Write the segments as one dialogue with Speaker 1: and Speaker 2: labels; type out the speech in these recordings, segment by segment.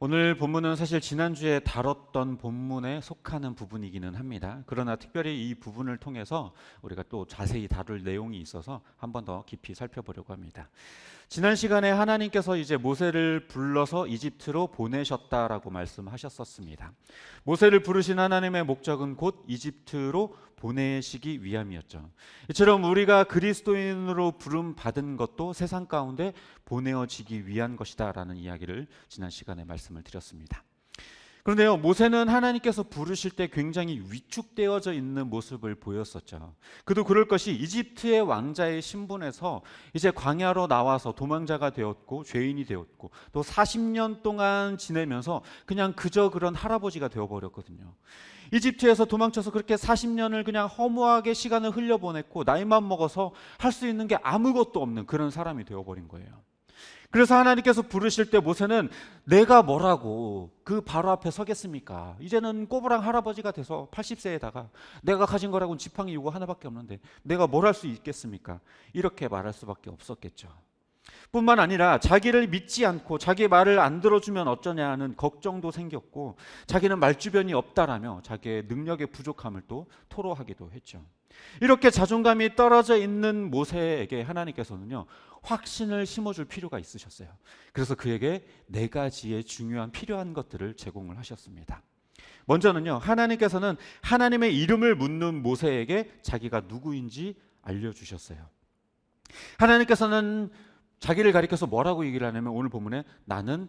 Speaker 1: 오늘 본문은 사실 지난주에 다뤘던 본문에 속하는 부분이기는 합니다. 그러나 특별히 이 부분을 통해서 우리가 또 자세히 다룰 내용이 있어서 한 번 더 깊이 살펴보려고 합니다. 지난 시간에 하나님께서 이제 모세를 불러서 이집트로 보내셨다라고 말씀하셨었습니다. 모세를 부르신 하나님의 목적은 곧 이집트로 보내시기 위함이었죠. 이처럼 우리가 그리스도인으로 부름 받은 것도 세상 가운데 보내어지기 위한 것이다라는 이야기를 지난 시간에 말씀을 드렸습니다. 그런데요, 모세는 하나님께서 부르실 때 굉장히 위축되어져 있는 모습을 보였었죠. 그도 그럴 것이 이집트의 왕자의 신분에서 이제 광야로 나와서 도망자가 되었고 죄인이 되었고 또 40년 동안 지내면서 그냥 그저 그런 할아버지가 되어버렸거든요. 이집트에서 도망쳐서 그렇게 40년을 그냥 허무하게 시간을 흘려보냈고 나이만 먹어서 할 수 있는 게 아무것도 없는 그런 사람이 되어버린 거예요. 그래서 하나님께서 부르실 때 모세는 내가 뭐라고 그 바로 앞에 서겠습니까? 이제는 꼬부랑 할아버지가 돼서 80세에다가 내가 가진 거라고는 지팡이 이거 하나밖에 없는데 내가 뭘 할 수 있겠습니까? 이렇게 말할 수밖에 없었겠죠. 뿐만 아니라 자기를 믿지 않고 자기 말을 안 들어주면 어쩌냐 하는 걱정도 생겼고 자기는 말주변이 없다라며 자기의 능력의 부족함을 또 토로하기도 했죠. 이렇게 자존감이 떨어져 있는 모세에게 하나님께서는요, 확신을 심어줄 필요가 있으셨어요. 그래서 그에게 네 가지의 중요한 필요한 것들을 제공을 하셨습니다. 먼저는요, 하나님께서는 하나님의 이름을 묻는 모세에게 자기가 누구인지 알려주셨어요. 하나님께서는 자기를 가리켜서 뭐라고 얘기를 하냐면 오늘 본문에 나는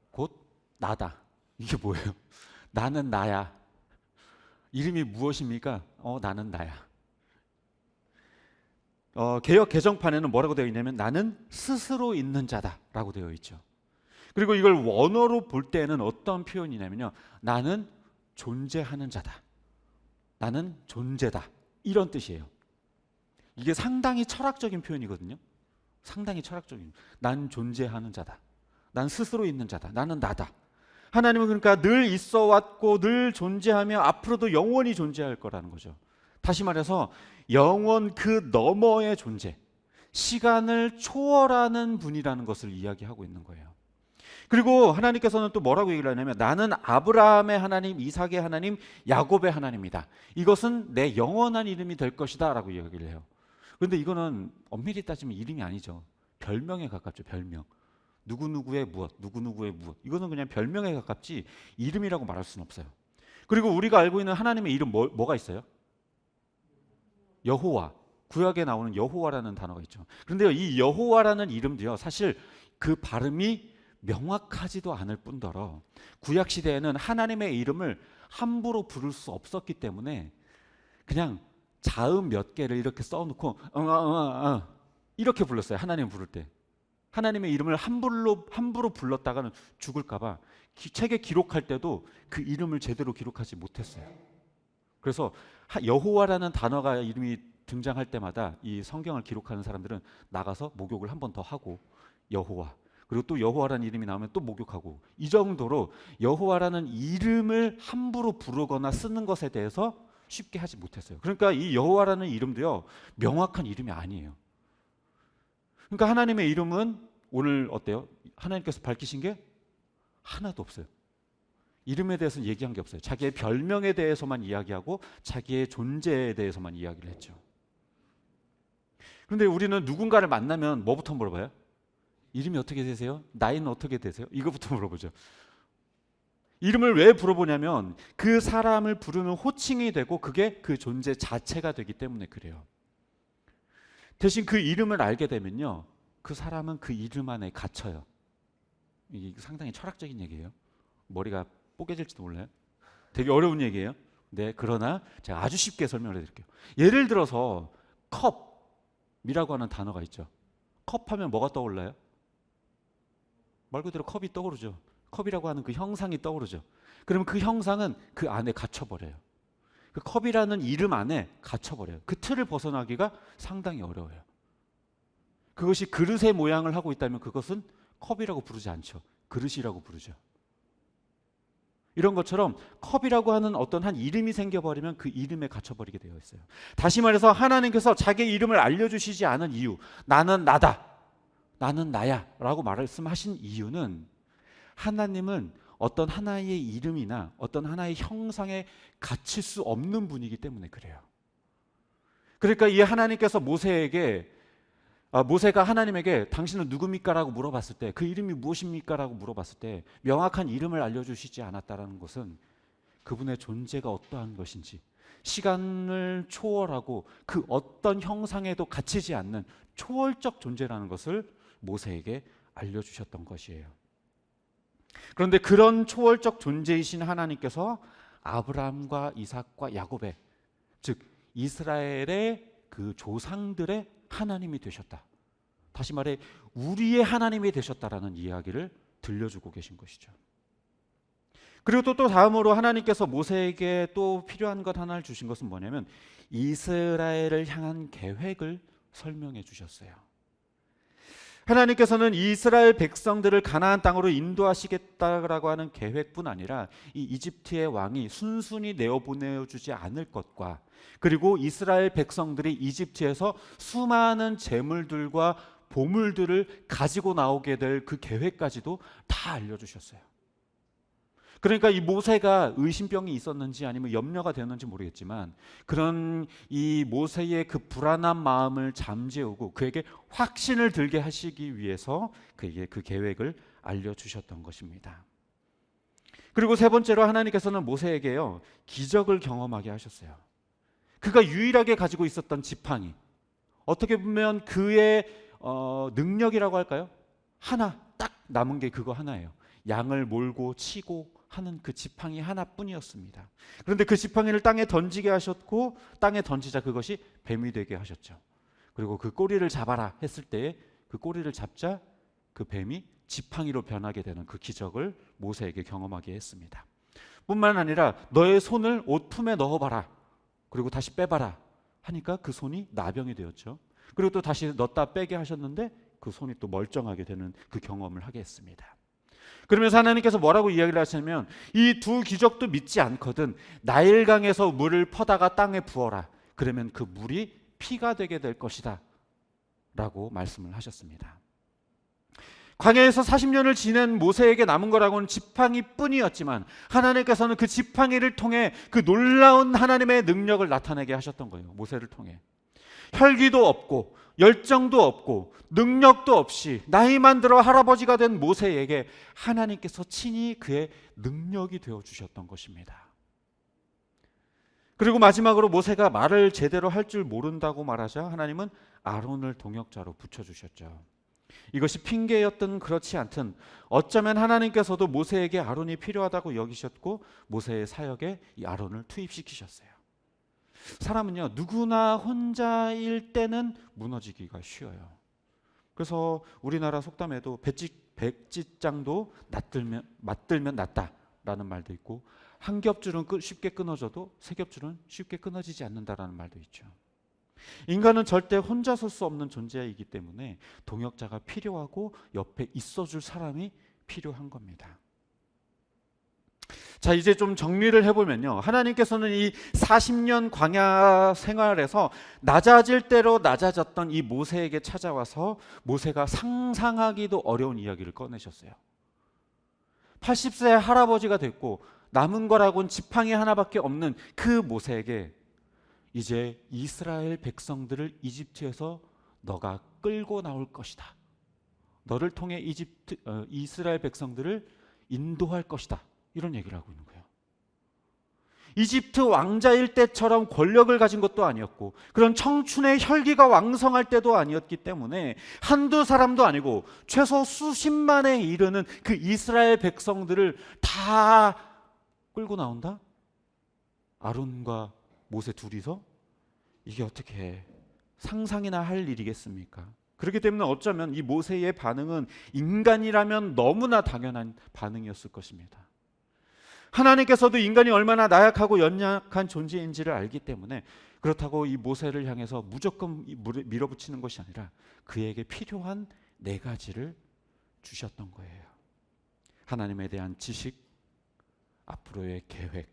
Speaker 1: 곧 나다. 이게 뭐예요? 나는 나야. 이름이 무엇입니까? 나는 나야. 개역 개정판에는 뭐라고 되어 있냐면 나는 스스로 있는 자다라고 되어 있죠. 그리고 이걸 원어로 볼 때는 어떤 표현이냐면요, 나는 존재하는 자다. 나는 존재다. 이런 뜻이에요. 이게 상당히 철학적인 표현이거든요. 상당히 철학적인. 난 존재하는 자다. 난 스스로 있는 자다. 나는 나다. 하나님은 그러니까 늘 있어 왔고 늘 존재하며 앞으로도 영원히 존재할 거라는 거죠. 다시 말해서 영원 그 너머의 존재, 시간을 초월하는 분이라는 것을 이야기하고 있는 거예요. 그리고 하나님께서는 또 뭐라고 얘기를 하냐면 나는 아브라함의 하나님, 이삭의 하나님, 야곱의 하나님이다. 이것은 내 영원한 이름이 될 것이다 라고 이야기를 해요. 그런데 이거는 엄밀히 따지면 이름이 아니죠. 별명에 가깝죠. 별명. 누구누구의 무엇, 누구누구의 무엇. 이거는 그냥 별명에 가깝지 이름이라고 말할 수는 없어요. 그리고 우리가 알고 있는 하나님의 이름 뭐가 있어요? 여호와. 구약에 나오는 여호와라는 단어가 있죠. 그런데요, 이 여호와라는 이름도요, 사실 그 발음이 명확하지도 않을 뿐더러 구약 시대에는 하나님의 이름을 함부로 부를 수 없었기 때문에 그냥 자음 몇 개를 이렇게 써놓고 이렇게 불렀어요. 하나님 부를 때. 하나님의 이름을 함부로 불렀다가는 죽을까봐 책에 기록할 때도 그 이름을 제대로 기록하지 못했어요. 그래서 여호와라는 단어가 이름이 등장할 때마다 이 성경을 기록하는 사람들은 나가서 목욕을 한 번 더 하고 여호와, 그리고 또 여호와라는 이름이 나오면 또 목욕하고, 이 정도로 여호와라는 이름을 함부로 부르거나 쓰는 것에 대해서 쉽게 하지 못했어요. 그러니까 이 여호와라는 이름도요, 명확한 이름이 아니에요. 그러니까 하나님의 이름은 오늘 어때요? 하나님께서 밝히신 게 하나도 없어요. 이름에 대해서는 얘기한 게 없어요. 자기의 별명에 대해서만 이야기하고 자기의 존재에 대해서만 이야기를 했죠. 그런데 우리는 누군가를 만나면 뭐부터 물어봐요? 이름이 어떻게 되세요? 나이는 어떻게 되세요? 이거부터 물어보죠. 이름을 왜 물어보냐면 그 사람을 부르는 호칭이 되고 그게 그 존재 자체가 되기 때문에 그래요. 대신 그 이름을 알게 되면요, 그 사람은 그 이름 안에 갇혀요. 이게 상당히 철학적인 얘기예요. 머리가 뽀개질지도 몰라요. 되게 어려운 얘기예요. 네, 그러나 제가 아주 쉽게 설명을 해드릴게요. 예를 들어서 컵이라고 하는 단어가 있죠. 컵하면 뭐가 떠올라요? 말 그대로 컵이 떠오르죠. 컵이라고 하는 그 형상이 떠오르죠. 그러면 그 형상은 그 안에 갇혀버려요. 그 컵이라는 이름 안에 갇혀버려요. 그 틀을 벗어나기가 상당히 어려워요. 그것이 그릇의 모양을 하고 있다면 그것은 컵이라고 부르지 않죠. 그릇이라고 부르죠. 이런 것처럼 컵이라고 하는 어떤 한 이름이 생겨버리면 그 이름에 갇혀버리게 되어 있어요. 다시 말해서 하나님께서 자기 이름을 알려주시지 않은 이유, 나는 나다, 나는 나야 라고 말씀하신 이유는 하나님은 어떤 하나의 이름이나 어떤 하나의 형상에 갇힐 수 없는 분이기 때문에 그래요. 그러니까 이 하나님께서 모세가 하나님에게 당신은 누굽니까? 라고 물어봤을 때, 그 이름이 무엇입니까? 라고 물어봤을 때 명확한 이름을 알려주시지 않았다는 것은 그분의 존재가 어떠한 것인지, 시간을 초월하고 그 어떤 형상에도 갇히지 않는 초월적 존재라는 것을 모세에게 알려주셨던 것이에요. 그런데 그런 초월적 존재이신 하나님께서 아브라함과 이삭과 야곱의, 즉 이스라엘의 그 조상들의 하나님이 되셨다. 다시 말해 우리의 하나님이 되셨다라는 이야기를 들려주고 계신 것이죠. 그리고 또 다음으로 하나님께서 모세에게 또 필요한 것 하나를 주신 것은 뭐냐면 이스라엘을 향한 계획을 설명해 주셨어요. 하나님께서는 이스라엘 백성들을 가나안 땅으로 인도하시겠다라고 하는 계획뿐 아니라 이 이집트의 왕이 순순히 내어보내주지 않을 것과, 그리고 이스라엘 백성들이 이집트에서 수많은 재물들과 보물들을 가지고 나오게 될 그 계획까지도 다 알려주셨어요. 그러니까 이 모세가 의심병이 있었는지 아니면 염려가 되었는지 모르겠지만, 그런 이 모세의 그 불안한 마음을 잠재우고 그에게 확신을 들게 하시기 위해서 그에게 그 계획을 알려주셨던 것입니다. 그리고 세 번째로 하나님께서는 모세에게요, 기적을 경험하게 하셨어요. 그가 유일하게 가지고 있었던 지팡이, 어떻게 보면 그의 능력이라고 할까요? 하나 딱 남은 게 그거 하나예요. 양을 몰고 치고 하는 그 지팡이 하나뿐이었습니다. 그런데 그 지팡이를 땅에 던지게 하셨고, 땅에 던지자 그것이 뱀이 되게 하셨죠. 그리고 그 꼬리를 잡아라 했을 때 그 꼬리를 잡자 그 뱀이 지팡이로 변하게 되는 그 기적을 모세에게 경험하게 했습니다. 뿐만 아니라 너의 손을 옷 품에 넣어봐라, 그리고 다시 빼봐라 하니까 그 손이 나병이 되었죠. 그리고 또 다시 넣었다 빼게 하셨는데 그 손이 또 멀쩡하게 되는 그 경험을 하게 했습니다. 그러면서 하나님께서 뭐라고 이야기를 하시냐면, 이 두 기적도 믿지 않거든 나일강에서 물을 퍼다가 땅에 부어라, 그러면 그 물이 피가 되게 될 것이다 라고 말씀을 하셨습니다. 광야에서 40년을 지낸 모세에게 남은 거라고는 지팡이뿐이었지만 하나님께서는 그 지팡이를 통해 그 놀라운 하나님의 능력을 나타내게 하셨던 거예요. 모세를 통해 혈기도 없고 열정도 없고 능력도 없이 나이만 들어 할아버지가 된 모세에게 하나님께서 친히 그의 능력이 되어주셨던 것입니다. 그리고 마지막으로 모세가 말을 제대로 할 줄 모른다고 말하자 하나님은 아론을 동역자로 붙여주셨죠. 이것이 핑계였든 그렇지 않든 어쩌면 하나님께서도 모세에게 아론이 필요하다고 여기셨고 모세의 사역에 이 아론을 투입시키셨어요. 사람은요, 누구나 혼자일 때는 무너지기가 쉬워요. 그래서 우리나라 속담에도 백지장도 맞들면 낫다라는 말도 있고, 한 겹줄은 쉽게 끊어져도 세 겹줄은 쉽게 끊어지지 않는다라는 말도 있죠. 인간은 절대 혼자 설 수 없는 존재이기 때문에 동역자가 필요하고 옆에 있어줄 사람이 필요한 겁니다. 자, 이제 좀 정리를 해보면요, 하나님께서는 이 40년 광야 생활에서 낮아질 대로 낮아졌던 이 모세에게 찾아와서 모세가 상상하기도 어려운 이야기를 꺼내셨어요. 80세 할아버지가 됐고 남은 거라고는 지팡이 하나밖에 없는 그 모세에게 이제 이스라엘 백성들을 이집트에서 너가 끌고 나올 것이다, 너를 통해 이스라엘 백성들을 인도할 것이다, 이런 얘기를 하고 있는 거예요. 이집트 왕자일 때처럼 권력을 가진 것도 아니었고 그런 청춘의 혈기가 왕성할 때도 아니었기 때문에 한두 사람도 아니고 최소 수십만에 이르는 그 이스라엘 백성들을 다 끌고 나온다? 아론과 모세 둘이서? 이게 어떻게 상상이나 할 일이겠습니까? 그렇기 때문에 어쩌면 이 모세의 반응은 인간이라면 너무나 당연한 반응이었을 것입니다. 하나님께서도 인간이 얼마나 나약하고 연약한 존재인지를 알기 때문에 그렇다고 이 모세를 향해서 무조건 밀어붙이는 것이 아니라 그에게 필요한 네 가지를 주셨던 거예요. 하나님에 대한 지식, 앞으로의 계획,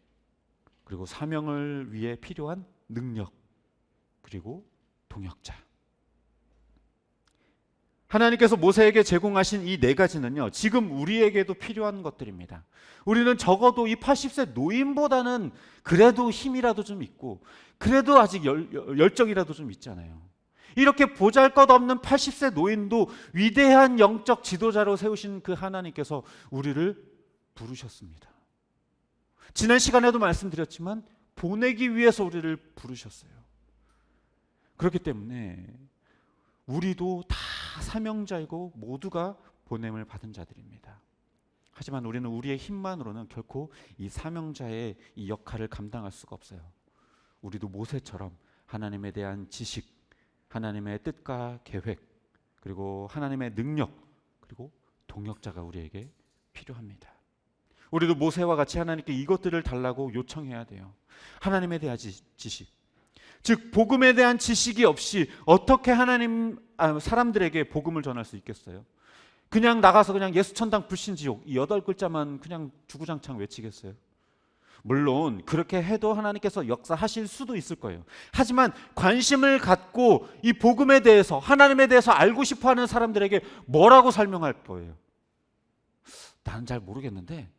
Speaker 1: 그리고 사명을 위해 필요한 능력, 그리고 동역자. 하나님께서 모세에게 제공하신 이 네 가지는요, 지금 우리에게도 필요한 것들입니다. 우리는 적어도 이 80세 노인보다는 그래도 힘이라도 좀 있고, 그래도 아직 열정이라도 좀 있잖아요. 이렇게 보잘것없는 80세 노인도 위대한 영적 지도자로 세우신 그 하나님께서 우리를 부르셨습니다. 지난 시간에도 말씀드렸지만 보내기 위해서 우리를 부르셨어요. 그렇기 때문에 우리도 다 사명자이고 모두가 보냄을 받은 자들입니다. 하지만 우리는 우리의 힘만으로는 결코 이 사명자의 이 역할을 감당할 수가 없어요. 우리도 모세처럼 하나님에 대한 지식, 하나님의 뜻과 계획, 그리고 하나님의 능력, 그리고 동역자가 우리에게 필요합니다. 우리도 모세와 같이 하나님께 이것들을 달라고 요청해야 돼요. 하나님에 대한 지식, 즉 복음에 대한 지식이 없이 어떻게 사람들에게 복음을 전할 수 있겠어요? 그냥 나가서 그냥 예수천당 불신지옥 이 8글자만 그냥 주구장창 외치겠어요? 물론 그렇게 해도 하나님께서 역사하실 수도 있을 거예요. 하지만 관심을 갖고 이 복음에 대해서, 하나님에 대해서 알고 싶어하는 사람들에게 뭐라고 설명할 거예요? 나는 잘 모르겠는데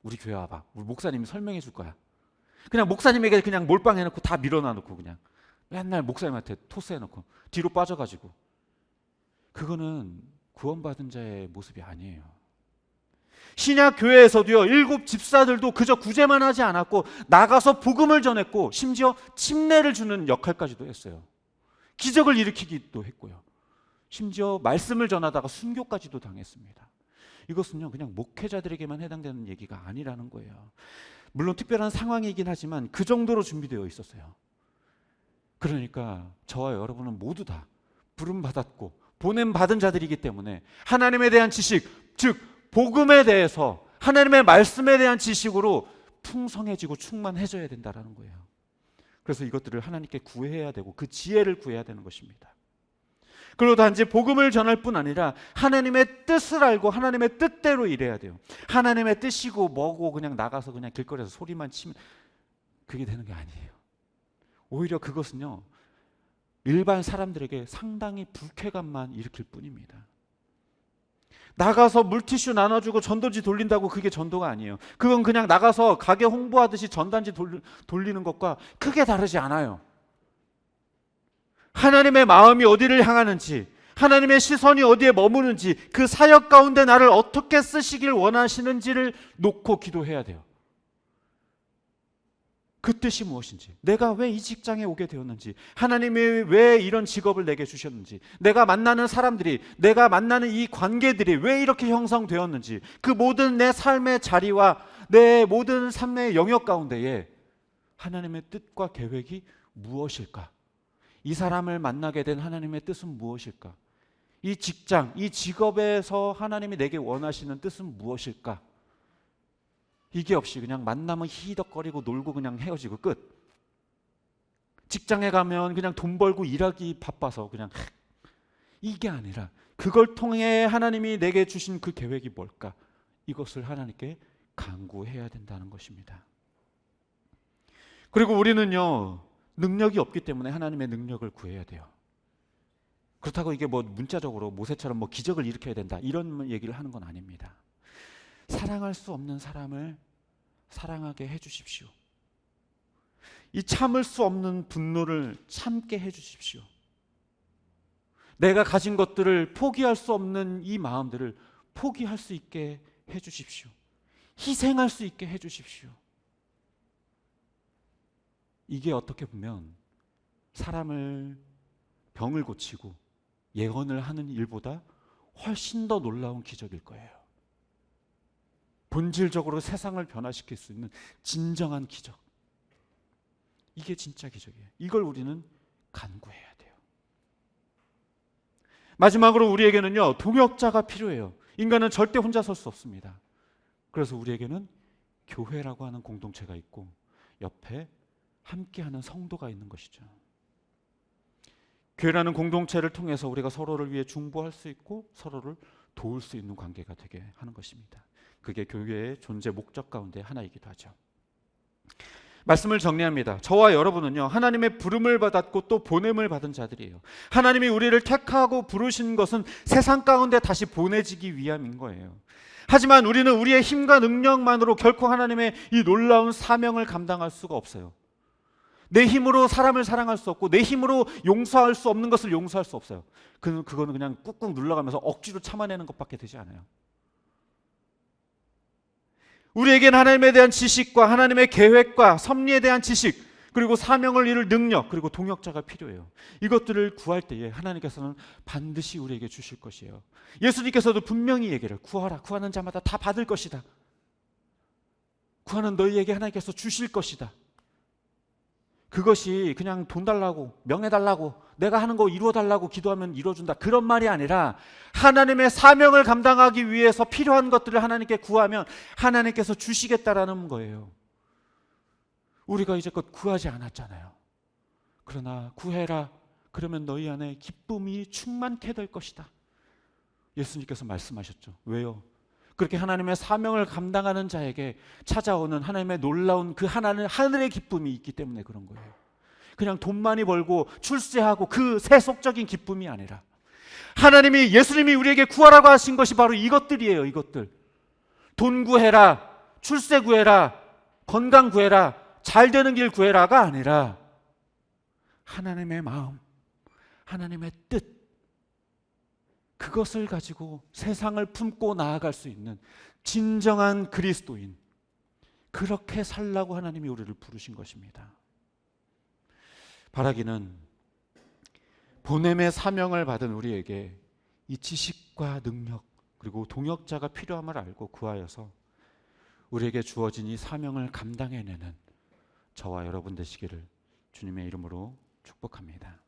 Speaker 1: 우리 교회 와봐, 우리 목사님이 설명해 줄 거야. 그냥 목사님에게 그냥 몰빵해놓고 다 밀어놔놓고 그냥 맨날 목사님한테 토스해놓고 뒤로 빠져가지고, 그거는 구원받은 자의 모습이 아니에요. 신약 교회에서도요, 7 집사들도 그저 구제만 하지 않았고 나가서 복음을 전했고 심지어 침례를 주는 역할까지도 했어요. 기적을 일으키기도 했고요. 심지어 말씀을 전하다가 순교까지도 당했습니다. 이것은요 그냥 목회자들에게만 해당되는 얘기가 아니라는 거예요. 물론 특별한 상황이긴 하지만 그 정도로 준비되어 있었어요. 그러니까 저와 여러분은 모두 다 부름받았고 보냄받은 자들이기 때문에 하나님에 대한 지식, 즉 복음에 대해서, 하나님의 말씀에 대한 지식으로 풍성해지고 충만해져야 된다는 거예요. 그래서 이것들을 하나님께 구해야 되고 그 지혜를 구해야 되는 것입니다. 그리고 단지 복음을 전할 뿐 아니라 하나님의 뜻을 알고 하나님의 뜻대로 일해야 돼요. 하나님의 뜻이고 뭐고 그냥 나가서 그냥 길거리에서 소리만 치면 그게 되는 게 아니에요. 오히려 그것은요 일반 사람들에게 상당히 불쾌감만 일으킬 뿐입니다. 나가서 물티슈 나눠주고 전도지 돌린다고 그게 전도가 아니에요. 그건 그냥 나가서 가게 홍보하듯이 전단지 돌리는 것과 크게 다르지 않아요. 하나님의 마음이 어디를 향하는지, 하나님의 시선이 어디에 머무는지, 그 사역 가운데 나를 어떻게 쓰시길 원하시는지를 놓고 기도해야 돼요. 그 뜻이 무엇인지, 내가 왜 이 직장에 오게 되었는지, 하나님이 왜 이런 직업을 내게 주셨는지, 내가 만나는 사람들이, 내가 만나는 이 관계들이 왜 이렇게 형성되었는지, 그 모든 내 삶의 자리와 내 모든 삶의 영역 가운데에 하나님의 뜻과 계획이 무엇일까? 이 사람을 만나게 된 하나님의 뜻은 무엇일까? 이 직장, 이 직업에서 하나님이 내게 원하시는 뜻은 무엇일까? 이게 없이 그냥 만나면 히덕거리고 놀고 그냥 헤어지고 끝. 직장에 가면 그냥 돈 벌고 일하기 바빠서 그냥 이게 아니라 그걸 통해 하나님이 내게 주신 그 계획이 뭘까? 이것을 하나님께 간구해야 된다는 것입니다. 그리고 우리는요 능력이 없기 때문에 하나님의 능력을 구해야 돼요. 그렇다고 이게 뭐 문자적으로 모세처럼 뭐 기적을 일으켜야 된다 이런 얘기를 하는 건 아닙니다. 사랑할 수 없는 사람을 사랑하게 해주십시오. 이 참을 수 없는 분노를 참게 해주십시오. 내가 가진 것들을 포기할 수 없는 이 마음들을 포기할 수 있게 해주십시오. 희생할 수 있게 해주십시오. 이게 어떻게 보면 사람을 병을 고치고 예언을 하는 일보다 훨씬 더 놀라운 기적일 거예요. 본질적으로 세상을 변화시킬 수 있는 진정한 기적. 이게 진짜 기적이에요. 이걸 우리는 간구해야 돼요. 마지막으로 우리에게는요 동역자가 필요해요. 인간은 절대 혼자 설 수 없습니다. 그래서 우리에게는 교회라고 하는 공동체가 있고 옆에 함께하는 성도가 있는 것이죠. 교회라는 공동체를 통해서 우리가 서로를 위해 중보할 수 있고 서로를 도울 수 있는 관계가 되게 하는 것입니다. 그게 교회의 존재 목적 가운데 하나이기도 하죠. 말씀을 정리합니다. 저와 여러분은요, 하나님의 부름을 받았고 또 보냄을 받은 자들이에요. 하나님이 우리를 택하고 부르신 것은 세상 가운데 다시 보내지기 위함인 거예요. 하지만 우리는 우리의 힘과 능력만으로 결코 하나님의 이 놀라운 사명을 감당할 수가 없어요. 내 힘으로 사람을 사랑할 수 없고 내 힘으로 용서할 수 없는 것을 용서할 수 없어요. 그거는 그냥 꾹꾹 눌러가면서 억지로 참아내는 것밖에 되지 않아요. 우리에게는 하나님에 대한 지식과 하나님의 계획과 섭리에 대한 지식, 그리고 사명을 이룰 능력, 그리고 동역자가 필요해요. 이것들을 구할 때에 하나님께서는 반드시 우리에게 주실 것이에요. 예수님께서도 분명히 얘기를, 구하라, 구하는 자마다 다 받을 것이다. 구하는 너희에게 하나님께서 주실 것이다. 그것이 그냥 돈 달라고, 명예 달라고, 내가 하는 거 이루어 달라고 기도하면 이루어준다, 그런 말이 아니라 하나님의 사명을 감당하기 위해서 필요한 것들을 하나님께 구하면 하나님께서 주시겠다라는 거예요. 우리가 이제껏 구하지 않았잖아요. 그러나 구해라, 그러면 너희 안에 기쁨이 충만케 될 것이다. 예수님께서 말씀하셨죠. 왜요? 그렇게 하나님의 사명을 감당하는 자에게 찾아오는 하나님의 놀라운 그 하늘의 기쁨이 있기 때문에 그런 거예요. 그냥 돈 많이 벌고 출세하고 그 세속적인 기쁨이 아니라 예수님이 우리에게 구하라고 하신 것이 바로 이것들이에요. 이것들. 돈 구해라, 출세 구해라, 건강 구해라, 잘 되는 길 구해라가 아니라 하나님의 마음, 하나님의 뜻, 그것을 가지고 세상을 품고 나아갈 수 있는 진정한 그리스도인, 그렇게 살라고 하나님이 우리를 부르신 것입니다. 바라기는 보냄의 사명을 받은 우리에게 이 지식과 능력 그리고 동역자가 필요함을 알고 구하여서 우리에게 주어진 이 사명을 감당해내는 저와 여러분 되시기를 주님의 이름으로 축복합니다.